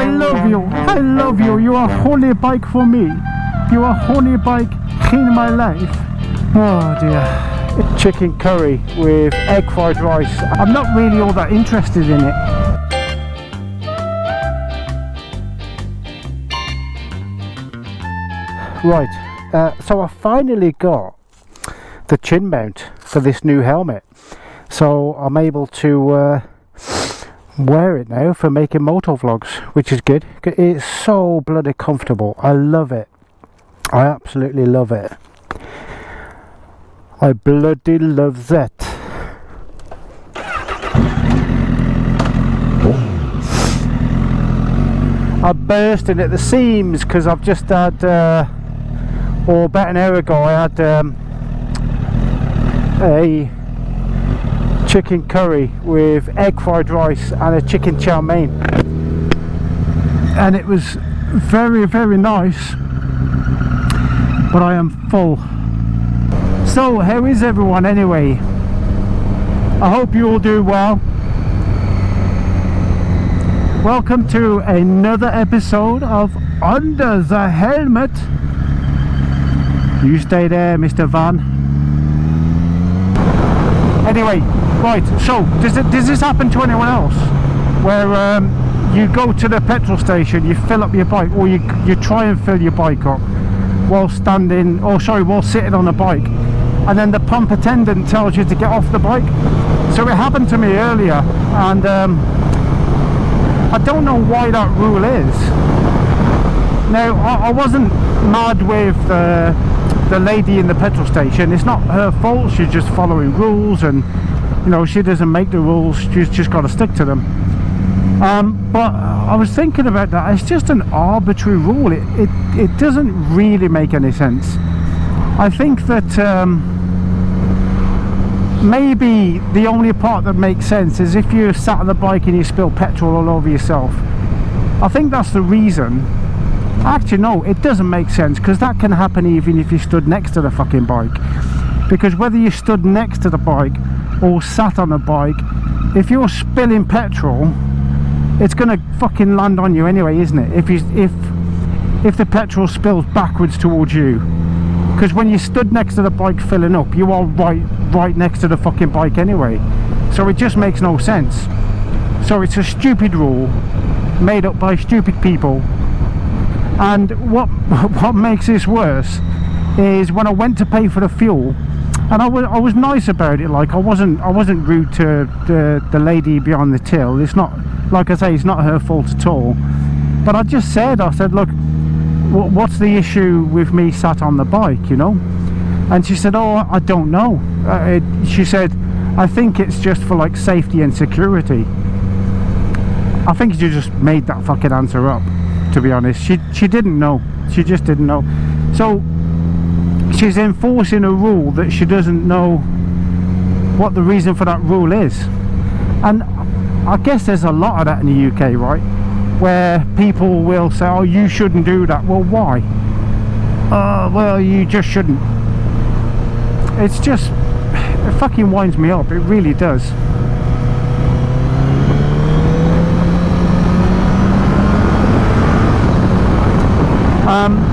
I love you, you are a holy bike for me. You are a holy bike in my life. Oh dear. Chicken curry with egg fried rice. I'm not really all that interested in it. Right, so I finally got the chin mount for this new helmet. So I'm able to wear it now for making moto vlogs, which is good. It's so bloody comfortable. I love it. I absolutely love it. I bloody love that. I'm bursting at the seams because I've just had, or about an hour ago, I had a chicken curry with egg fried rice and a chicken chow mein, and it was very, very nice, but I am full. So how is everyone anyway? I hope you all do well. Welcome to another episode of Under the Helmet. You stay there, Mr. Van. Anyway, right, so does this happen to anyone else? Where you go to the petrol station, you fill up your bike, or you try and fill your bike up while while sitting on a bike, and then the pump attendant tells you to get off the bike. So it happened to me earlier, and I don't know why that rule is. Now, I wasn't mad with the lady in the petrol station. It's not her fault. She's just following rules, and you know, she doesn't make the rules, she's just got to stick to them. But I was thinking about that. It's just an arbitrary rule. It doesn't really make any sense. I think that maybe the only part that makes sense is if you sat on the bike and you spill petrol all over yourself. I think that's the reason. Actually no, it doesn't make sense, because that can happen even if you stood next to the fucking bike. Because whether you stood next to the bike or sat on a bike, if you're spilling petrol, it's gonna fucking land on you anyway, isn't it? If the petrol spills backwards towards you. Because when you stood next to the bike filling up, you are right next to the fucking bike anyway. So it just makes no sense. So it's a stupid rule made up by stupid people. And what makes this worse is when I went to pay for the fuel, and I was nice about it. Like I wasn't rude to the lady behind the till. It's not, like I say, it's not her fault at all. But I said, look, what's the issue with me sat on the bike, you know? And she said, oh, I don't know. She said, I think it's just for like safety and security. I think she just made that fucking answer up, to be honest. She didn't know. She just didn't know. So she's enforcing a rule that she doesn't know what the reason for that rule is. And I guess there's a lot of that in the UK, right? Where people will say, oh, you shouldn't do that. Well, why? Well, you just shouldn't. It's just, it fucking winds me up. It really does.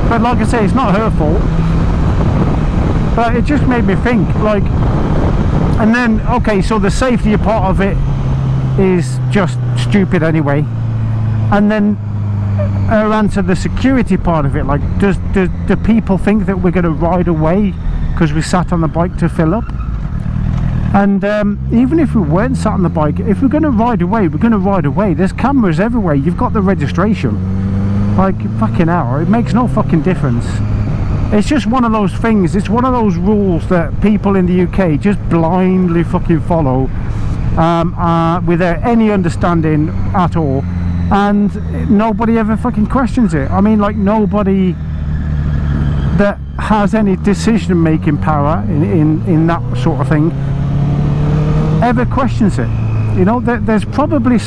But like I say, it's not her fault. But it just made me think, like, and then, okay, so the safety part of it is just stupid anyway. And then her answer, the security part of it, like, do people think that we're going to ride away because we sat on the bike to fill up? And even if we weren't sat on the bike, if we're going to ride away, we're going to ride away. There's cameras everywhere. You've got the registration. Like, fucking hell, it makes no fucking difference. It's just one of those things. It's one of those rules that people in the UK just blindly fucking follow without any understanding at all. And nobody ever fucking questions it. I mean, like, nobody that has any decision making power in that sort of thing ever questions it. You know, there's probably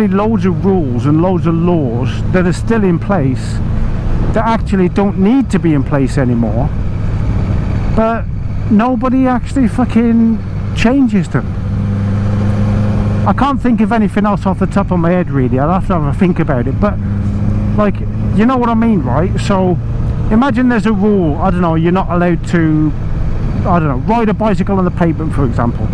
loads of rules and loads of laws that are still in place that actually don't need to be in place anymore, but nobody actually fucking changes them. I can't think of anything else off the top of my head really. I'll have to have a think about it, but like, you know what I mean, right? So imagine there's a rule, I don't know, you're not allowed to, I don't know, ride a bicycle on the pavement, for example.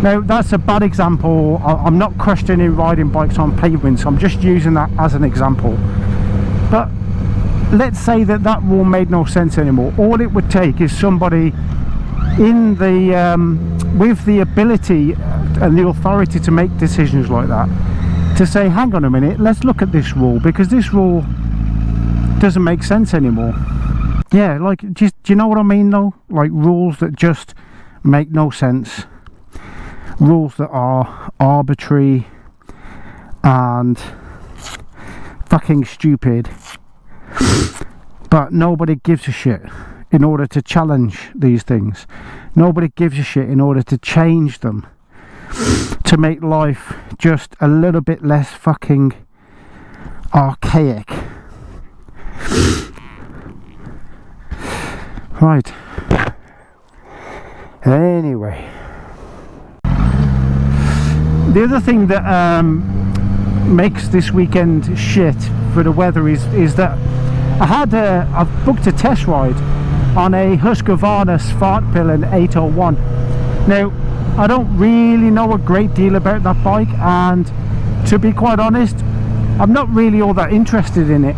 Now that's a bad example. I'm not questioning riding bikes on pavements, I'm just using that as an example. But let's say that that rule made no sense anymore. All it would take is somebody in the with the ability and the authority to make decisions like that, to say, hang on a minute, let's look at this rule, because this rule doesn't make sense anymore. Yeah, like, do you know what I mean though? Like rules that just make no sense, rules that are arbitrary and fucking stupid, but nobody gives a shit in order to challenge these things. Nobody gives a shit in order to change them, to make life just a little bit less fucking archaic. Right. Anyway, the other thing that makes this weekend shit for the weather is that I've booked a test ride on a Husqvarna Svartpilen 801. Now, I don't really know a great deal about that bike, and to be quite honest, I'm not really all that interested in it.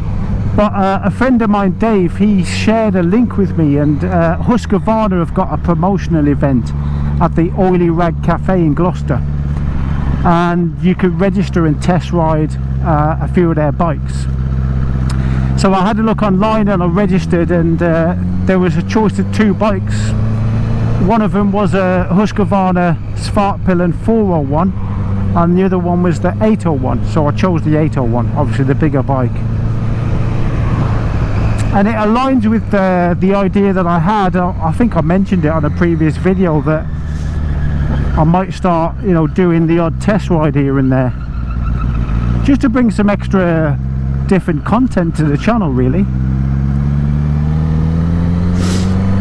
But a friend of mine, Dave, he shared a link with me, and Husqvarna have got a promotional event at the Oily Rag Cafe in Gloucester, and you could register and test ride a few of their bikes. So I had a look online and I registered, and there was a choice of two bikes. One of them was a Husqvarna Svartpilen 401, and the other one was the 801. So I chose the 801, obviously the bigger bike. And it aligns with the idea that I had. I think I mentioned it on a previous video, that I might start, you know, doing the odd test ride here and there, just to bring some extra different content to the channel really.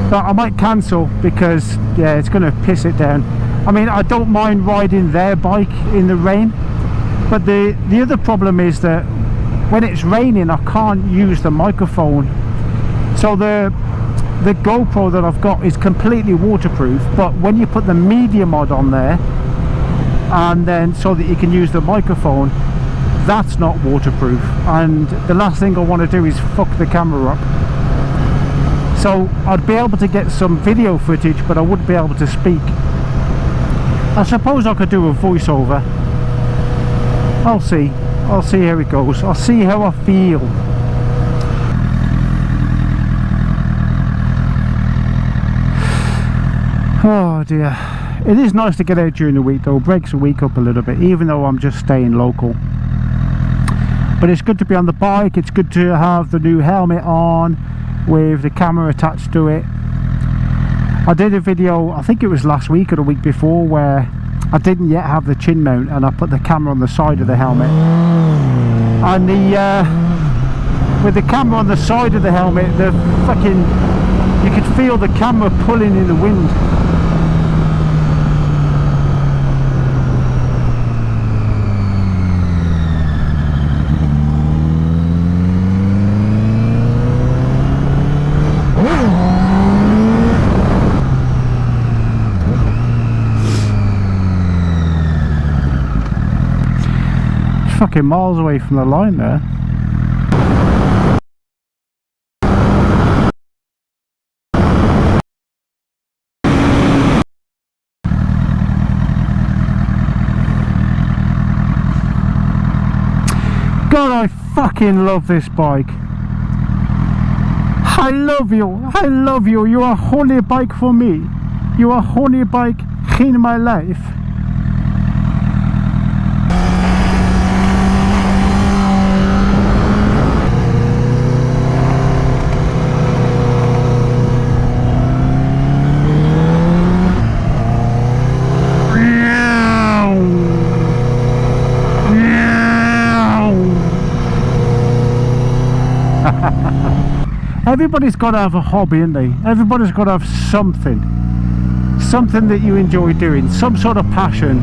But I might cancel because, yeah, it's going to piss it down. I mean, I don't mind riding their bike in the rain, but the other problem is that when it's raining I can't use the microphone. So the GoPro that I've got is completely waterproof, but when you put the media mod on there, and then so that you can use the microphone, that's not waterproof, and the last thing I want to do is fuck the camera up. So I'd be able to get some video footage, but I wouldn't be able to speak. I suppose I could do a voiceover. I'll see how it goes. I'll see how I feel. Oh dear. It is nice to get out during the week though, breaks the week up a little bit, even though I'm just staying local. But it's good to be on the bike, it's good to have the new helmet on with the camera attached to it. I did a video, I think it was last week or the week before, where I didn't yet have the chin mount and I put the camera on the side of the helmet. And with the camera on the side of the helmet, you could feel the camera pulling in the wind. Fucking miles away from the line there. God, I fucking love this bike. I love you, you are a holy bike for me. You are a holy bike in my life. Everybody's got to have a hobby, ain't they? Everybody's got to have something that you enjoy doing, some sort of passion.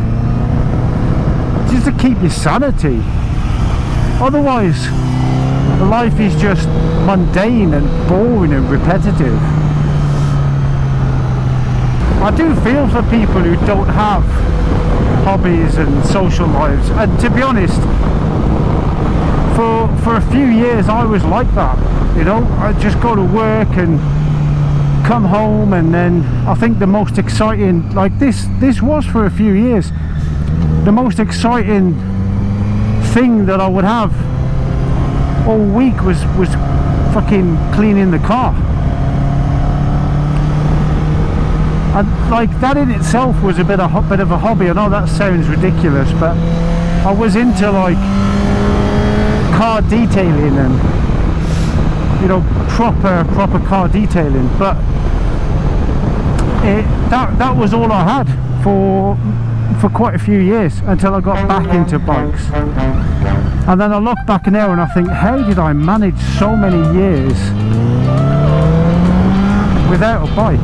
just to keep your sanity. Otherwise, life is just mundane and boring and repetitive. I do feel for people who don't have hobbies and social lives, and to be honest, for a few years I was like that. You know, I'd just go to work and come home, and then I think the most exciting, like this was for a few years, the most exciting thing that I would have all week was fucking cleaning the car. And like that in itself was a bit of a hobby. I know that sounds ridiculous, but I was into like car detailing and, you know, proper car detailing. But that was all I had for quite a few years, until I got back into bikes. And then I look back now and I think, how did I manage so many years without a bike?